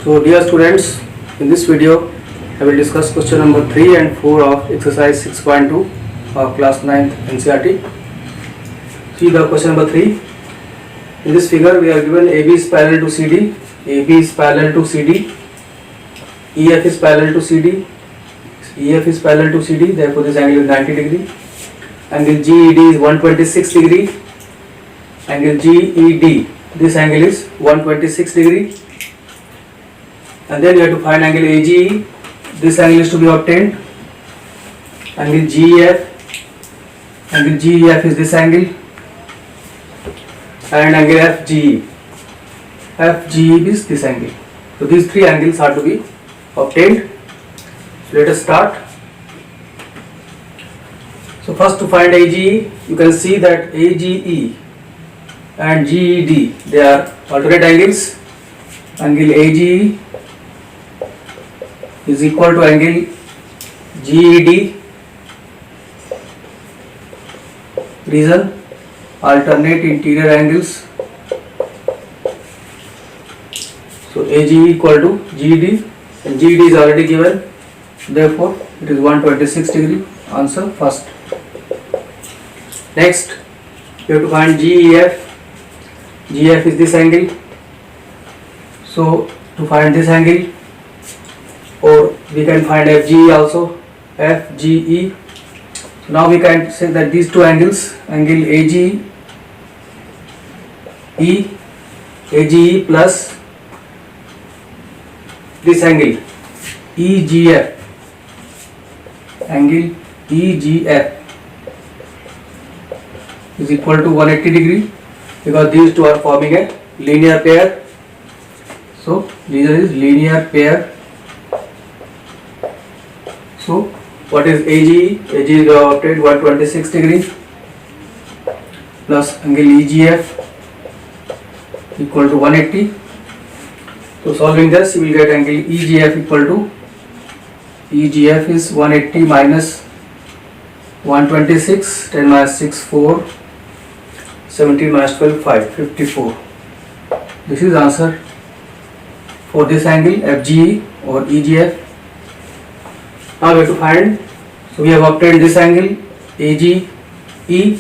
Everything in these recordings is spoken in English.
So dear students, in this video I will discuss question number 3 and 4 of exercise 6.2 of class 9th NCERT. See the question number 3. In this figure we are given AB is parallel to CD, AB is parallel to CD, EF is parallel to CD, EF is parallel to CD, therefore this angle is 90 degree. Angle GED is 126 degree. Angle GED, this angle is 126 degree. And then you have to find angle AGE, this angle is to be obtained. Angle GEF is this angle, and angle FGE is this angle. So these three angles are to be obtained. So let us start. So first, to find AGE, you can see that AGE and GED, they are alternate angles. Angle AGE is equal to angle GED. Reason: alternate interior angles. So AGE equal to GED, and GED is already given, therefore it is 126 degree. Answer first. Next, you have to find GEF. GF is this angle. So to find this angle, or we can find FGE also, FGE. So now we can say that these two angles, angle AGE plus this angle EGF, angle EGF is equal to 180 degree, because these two are forming a linear pair. So this is linear pair. So what is AGE? AGE is obtained 126 degree plus angle EGF equal to 180. So solving this, you will get angle EGF equal to, EGF is 180 minus 126, 10 minus 6, 4, 17 minus 12, 5, 54. This is answer for this angle FGE or EGF. Now we have to find, so we have obtained this angle AGE, we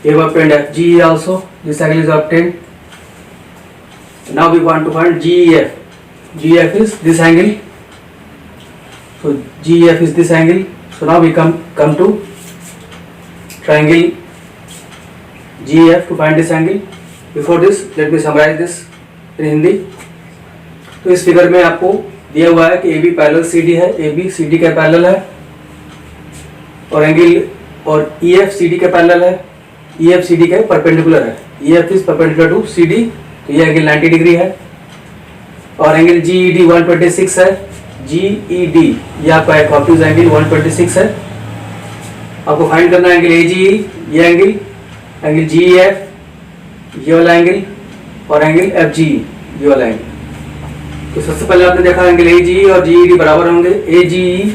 have obtained FGE also, this angle is obtained. Now we want to find GEF. GEF is this angle. So GEF is this angle. So now we come to triangle GEF to find this angle. Before this, let me summarize this in Hindi. तो इस figure में आपको दिया हुआ है कि AB parallel CD है, AB CD के पैरेलल है, और एंगल और EF CD के पैरेलल है, EF CD के परपेंडिकुलर है. EF is perpendicular to CD, तो ये एंगल 90 डिग्री है. और एंगल GED 126 है. GED ये आपका एक ऑब्ट्यूज एंगल 126 है. आपको फाइंड करना है एंगल AGE, ये एंगल GEF ये वाला एंगल, और एंगल FGE ये वाला एंगल. तो सबसे पहले आपने देखा एंगल AGE और GED बराबर होंगे, AGE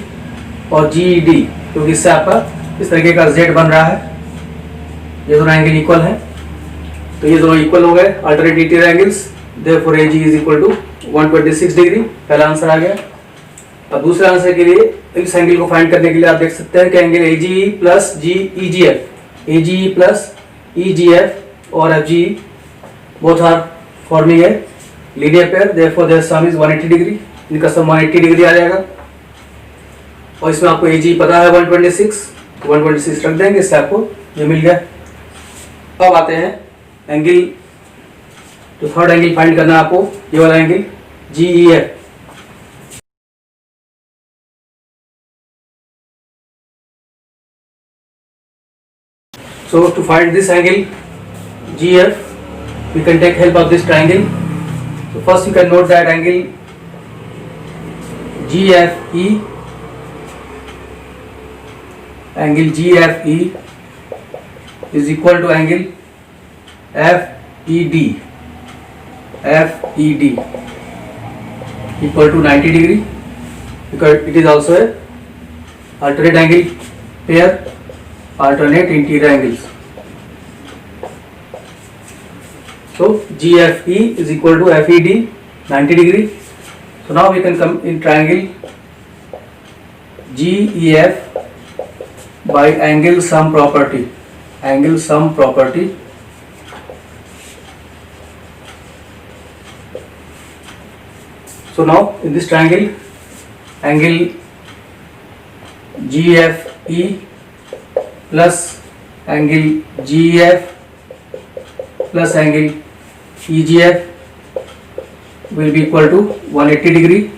और GED, क्योंकि इससे आपका इस तरीके का Z बन रहा है. ये दोनों एंगल इक्वल है, तो ये दोनों इक्वल हो गए, alternate interior angles. Therefore AGE is equal to 126 degree. पहला आंसर आ गया. अब दूसरे आंसर के लिए इस एंगल को फाइंड करने के लिए आप देख सकते हैं कि angle AGE plus EGF, AGE plus EGF और FGE both are forming a linear pair, therefore their sum is 180 degree. इनका सम 180 डिग्री आ जाएगा. और इसमें आपको AGE पता है 126 रख देंगे, इससे आपको ये मिल गया. अब आते हैं एंगल, तो थर्ड एंगल फाइंड करना है आपको, ये वाला angle GEF. So to find this angle GF, we can take help of this triangle. So first you can note that angle GFE, angle GFE is equal to angle FED equal to 90 degree, because it is also a alternate angle pair, alternate interior angles. So GFE is equal to FED 90 degree. So So now we can come in triangle GEF by angle sum property. Angle sum property. So now in this triangle, angle GFE plus angle GEF plus angle EGF will be equal to 180 degree.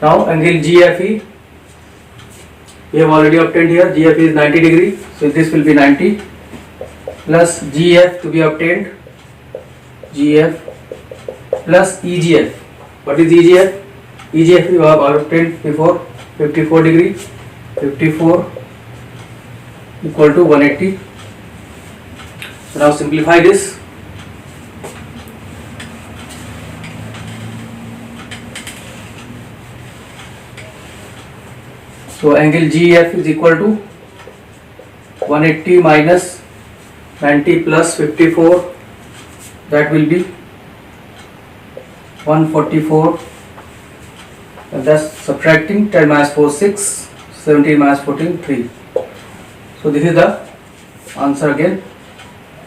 Now angle GFE, we have already obtained here, GFE is 90 degree, so this will be 90 plus GF to be obtained, GF plus EGF. What is EGF? EGF we have obtained before, 54 degree, 54 equal to 180. So now simplify this. So angle GF is equal to 180 minus 90 plus 54, that will be 144, and thus subtracting 10 minus 4 6, 17 minus 14 3. So this is the answer again.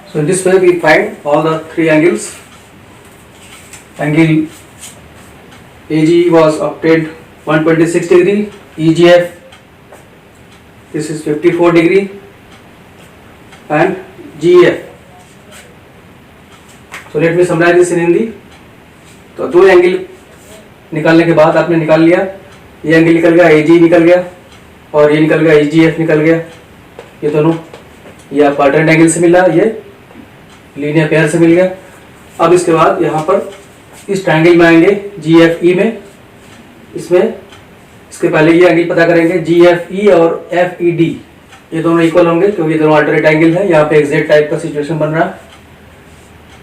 So in this way we find all the three angles. Angle AG was obtained 126 degree, EGF this is 54 degree, and GF. So let me summarize this in Hindi. तो दो angle निकालने के बाद आपने निकाल लिया, ये angle निकल गया, AG निकल गया, और ये निकल गया, EGF निकल गया, ये दोनों, ये आपको अल्टरनेट एंगल से मिला, ये लीनियर पेयर से मिल गया. अब इसके बाद यहाँ पर इस ट्रायंगल में आएंगे GFE में, इसमें इसके पहले ये एंगल पता करेंगे GFE और FED, ये दोनों इक्वल होंगे क्योंकि ये दोनों अल्टरनेट एंगल है. यहाँ पे एग्जैक्ट टाइप का सिचुएशन बन रहा है.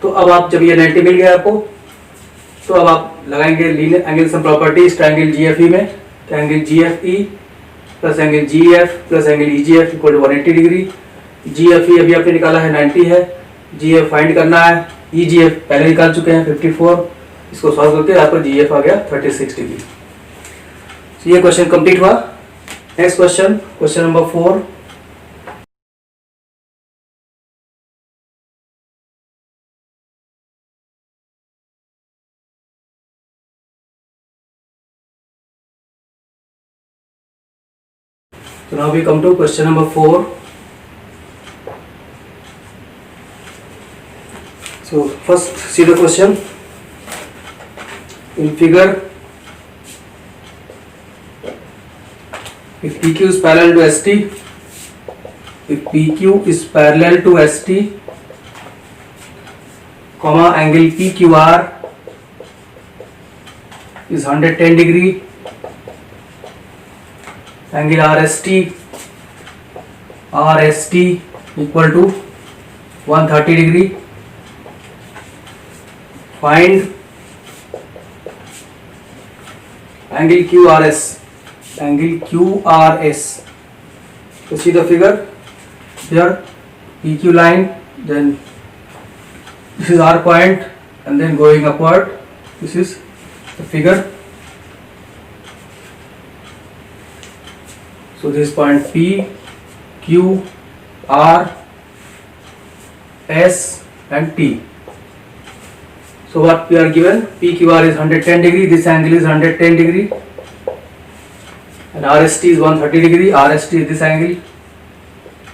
तो अब आप जब ये 90 मिल गया आपको, तो अब आप लगाएंगे लीनियर एंगल सम प्रॉपर्टी इस ट्रायंगल GFE में. तो angle GFE plus angle GF plus angle EGF equal to 180 degree. GFE अभी आपने निकाला है 90 है, GF फाइंड करना है, EGF पहले निकाल चुके हैं 54, इसको सॉल्व करके यहाँ पर GF आ गया 36 डिग्री. तो ये क्वेश्चन कंप्लीट हुआ. Next question, question number 4. So now we come to question number 4. So first see the question. In figure, if PQ is parallel to ST, if PQ is parallel to ST, comma angle PQR is 110 degree, angle RST equal to 130 degree. Find angle QRS. Angle QRS. So see the figure here, PQ line, then this is R point, and then going upward. This is the figure. So this point P, Q, R, S and T. So what we are given, PQR is 110 degree, this angle is 110 degree, and RST is 130 degree, RST is this angle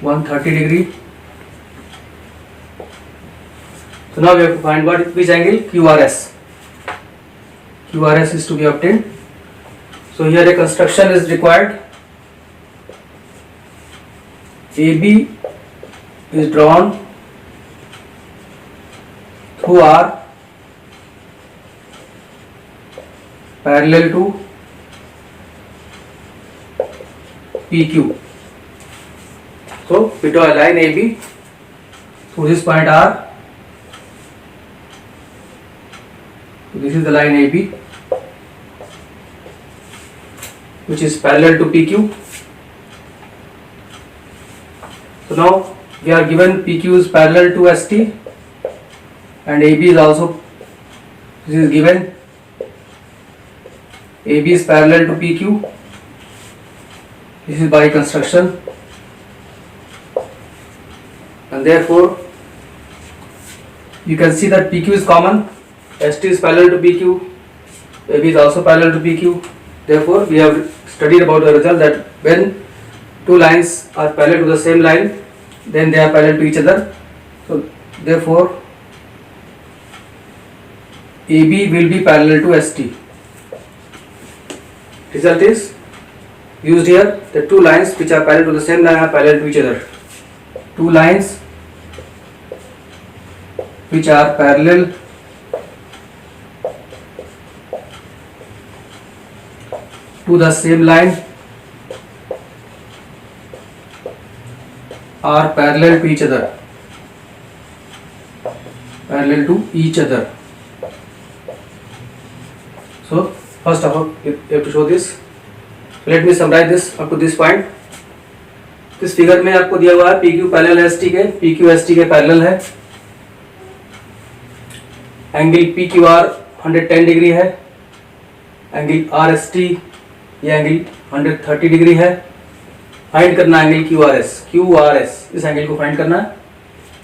130 degree. So now we have to find which angle, QRS. QRS is to be obtained. So here a construction is required. AB is drawn through R parallel to PQ. So we draw a line AB through this point R. So this is the line AB which is parallel to PQ. So now we are given PQ is parallel to ST and AB is also, this is given. AB is parallel to PQ. This is by construction, and therefore you can see that PQ is common. ST is parallel to PQ. AB is also parallel to PQ. Therefore, we have studied about the result that when two lines are parallel to the same line, then they are parallel to each other. So, therefore, AB will be parallel to ST. Result is used here. The two lines which are parallel to the same line are parallel to each other. Two lines which are parallel to the same line are parallel to each other. Parallel to each other. So first of all, you have to show this. Let me summarize this up to this point. इस figure में आपको दिया हुआ है PQ parallel है ST के, PQ ST के parallel है, एंगल PQR 110 डिग्री है, एंगल RST ये एंगल 130 डिग्री है। फाइंड करना एंगल QRS, इस एंगल को फाइंड करना है।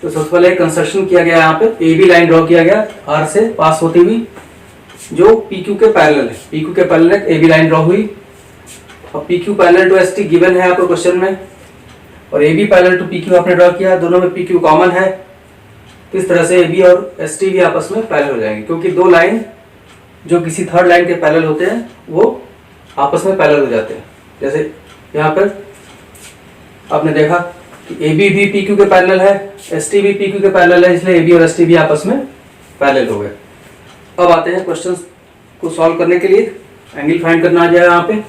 तो सबसे पहले कंस्ट्रक्शन किया गया, यहाँ पे AB लाइन ड्रॉ किया गया R से पास होती हुई, जो PQ के पैरेलल है। PQ के पैरेलल एक AB लाइन ड्रॉ हुई, और PQ parallel to ST given है आपको क्वेश्चन में, और AB पैरेलल टू PQ आपने ड्रॉ किया। दोनों में PQ कॉमन है, तो इस तरह से AB और ST भी आपस में पैरेलल हो जाएंगे, क्योंकि दो लाइन जो किसी थर्ड लाइन के पैरेलल होते हैं वो आपस में पैरेलल हो जाते हैं। जैसे यहाँ पर आपने देखा कि AB भी PQ के पैरेलल है, ST भी PQ के पैरेलल है, इसलिए AB और ST भी आपस में पैरेलल हो गए। अब आते हैं क्वेश्चन को सॉल्व करने के लिए। एंगल फाइंड करना आ जाएगा यहाँ पे।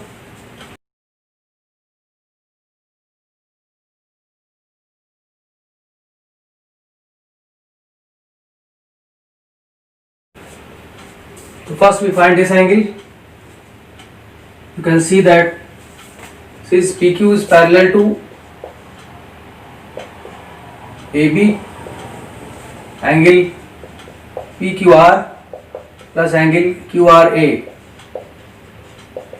So first we find this angle. You can see that since PQ is parallel to AB, angle PQR plus angle QRA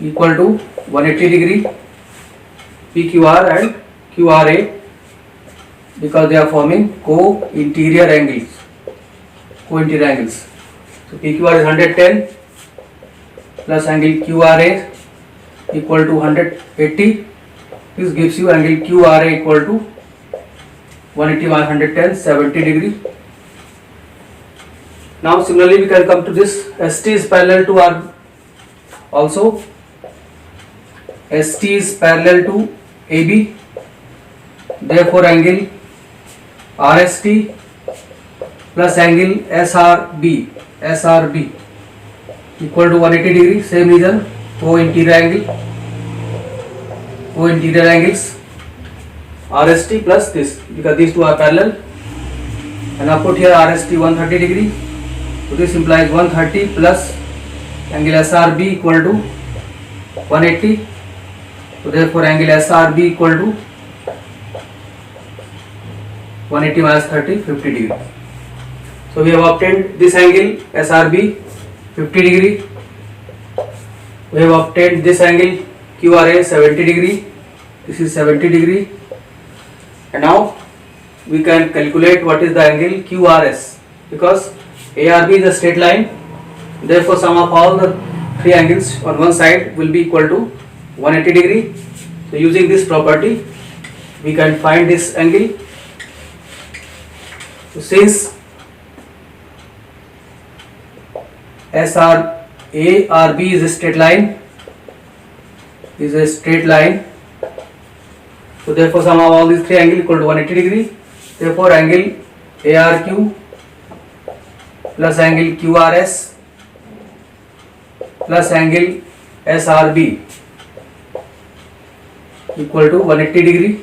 equal to 180 degree, PQR and QRA, because they are forming co-interior angles. So PQR is 110 plus angle QRA equal to 180. This gives you angle QRA equal to 180 minus 110, 70 degree. Now similarly we can come to this. ST is parallel to R also. ST is parallel to AB. Therefore angle RST plus angle SRB equal to 180 degree. Same reason, co-interior angles RST plus this, because these two are parallel, and I put here RST 130 degree. So this implies 130 plus angle SRB equal to 180. So therefore angle SRB equal to 180 minus 30, 50 degree. So we have obtained this angle SRB 50 degree. We have obtained this angle QRA 70 degree. This is 70 degree. And now we can calculate what is the angle QRS, because ARB is a straight line. Therefore sum of all the three angles on one side will be equal to 180 degree. So using this property we can find this angle. So since ARB is a straight line, so therefore sum of all these three angles equal to 180 degree. Therefore angle ARQ plus angle QRS plus angle SRB equal to 180 degree,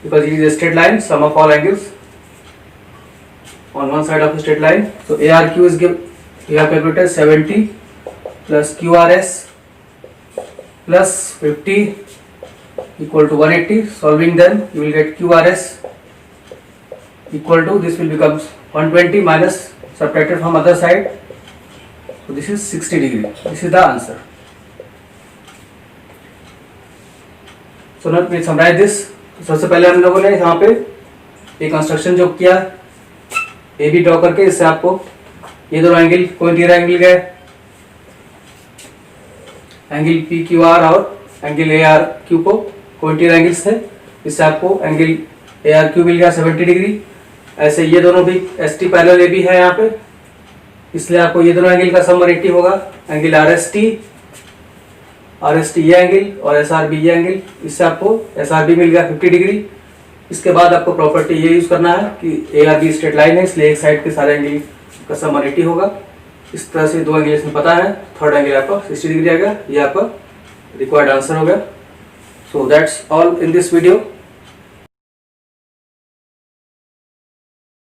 because it is a straight line, sum of all angles on one side of a straight line. So ARQ is given, we have calculated 70 plus QRS plus 50 equal to 180. Solving them you will get QRS equal to, this will become 120 minus subtracted from other side So this is 60 degree. This is the answer. So now we summarize this. सबसे पहले हम लोगों ने यहाँ पे एक construction जो किया, ए बी ड्रॉ करके इससे आपको ये दोनों एंगल कोइंटीरियर एंगल गए, एंगल पी क्यू आर और एंगल ए आर क्यू को कोइंटीरियर एंगल्स थे, इससे आपको एंगल ए आर क्यू मिल गया 70 डिग्री। ऐसे ये दोनों भी S T parallel A B है यहाँ पे, इसलिए आपको ये दोनों एंगल का सम 180 होगा। एंगल आर एस टी ये एंगल और एस आर बी ये एंगल, इससे आपको एस आर बी मिल गया 50 डिग्री। इसके बाद आपको प्रॉपर्टी ये यूज करना है कि A R be straight line है, इसलिए एक साइड के सारे एंगल का सम 180 होगा। इस तरह से दो एंगल इसमें पता है। थर्ड एंगल आपका 60 डिग्री आ गया। ये आपका रिक्वायर्ड आंसर हो गया। So that's all in this video.